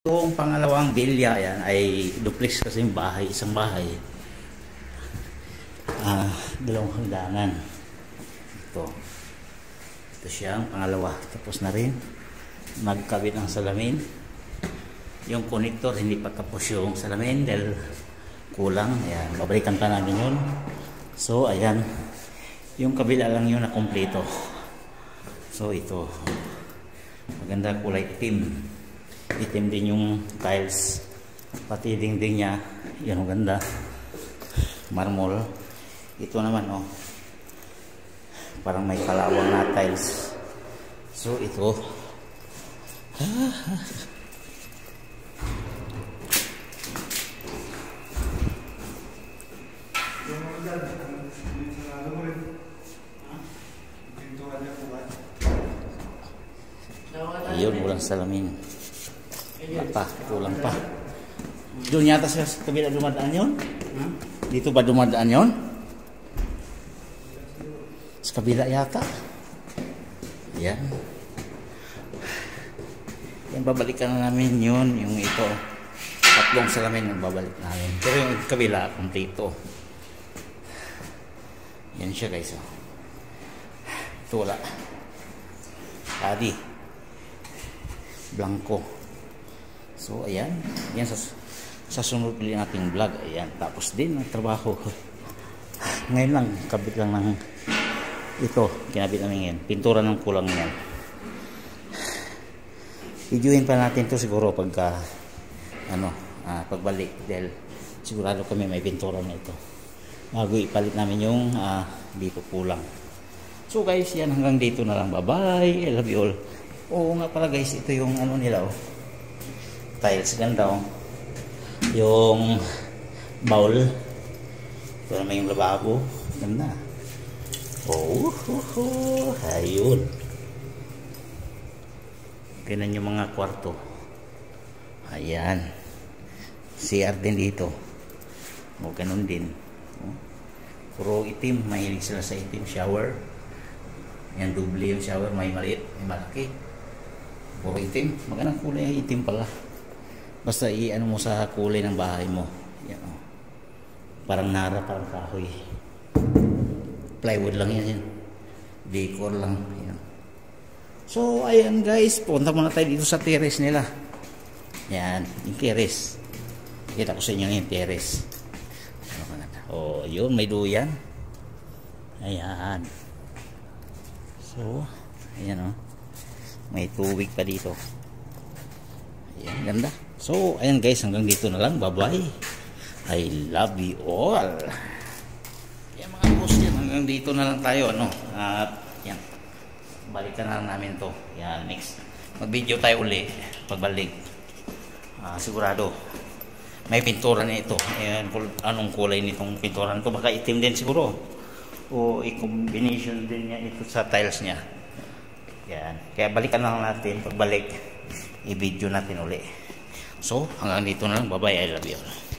Yung pangalawang bilya yan ay duplex kasi yung bahay, isang bahay. Dalawang hangganan. Ito siya ang pangalawa. Tapos na rin. Nagkabit ng salamin. Yung connector hindi pa tapos yung salamin dahil kulang. Ayan, babalikan pa namin yun. So ayan, yung kabila lang yun na kompleto. So ito, maganda kulay itim. Itim din yung tiles, pati dingding niya, yan ang ganda, marmol. Ito naman parang may kalawang na tiles. So ito ayun, walang salamin. Kulang pa. Doon yata sa kabila dumadaan yun? Dito ba dumadaan yun? Sa kabila yata. Yan. Yan, babalikan na namin yun. Yung ito. Tatlong salamin yung babalik namin. Pero yung kabila, kompleto. Yan siya guys. Ito wala. Tadi. Blanco. So ayan, yan sa sunod ulit nating vlog. Ayan, tapos din ang trabaho. Ngayon lang, kabit lang ng ito, kinabit namin yan. Pintura ng kulang yan. Videoin pa natin to siguro pagka pagbalik dahil sigurado kami may pintura na ito. Bago ipalit namin yung dito kulang. So guys, yan hanggang dito na lang. Bye bye, I love you all. Oo nga pala guys, ito yung nila tiles, ganda yung bowl, ito naman yung lababo, ganda. Ayun, ganyan yung mga kwarto. Ayan, CR din dito, ganun din. Puro itim, mahilig sila sa itim. Shower, yan, double yung shower, may maliit, may malaki. Puro itim, magandang kulay ay itim pala. Basta i-ano mo sa kulay ng bahay mo. Yan, parang nara, parang kahoy. Plywood lang yan. Decor lang. Yan. So ayan guys, punta muna tayo dito sa terrace nila. Yan, yung terrace. Kita ko sa inyo yung terrace. Yun, may duyan. Ayan. So ayan may tubig pa dito. Ayan, ganda. So, ayan guys, hanggang dito na lang. Bye-bye. I love you all. Ayan mga boss yan, hanggang dito na lang tayo. At, yan. Balikan na lang namin to. Yan, next. Mag-video tayo uli. Pagbalik. Sigurado. May pintura na ito. Ayan, anong kulay nitong pintura nito? Baka itim din siguro. O i-combination din niya ito sa tiles niya. Yan. Kaya balikan na lang natin. Pagbalik, i-video natin uli. So, hanggang dito na lang. Bye-bye. I love you all.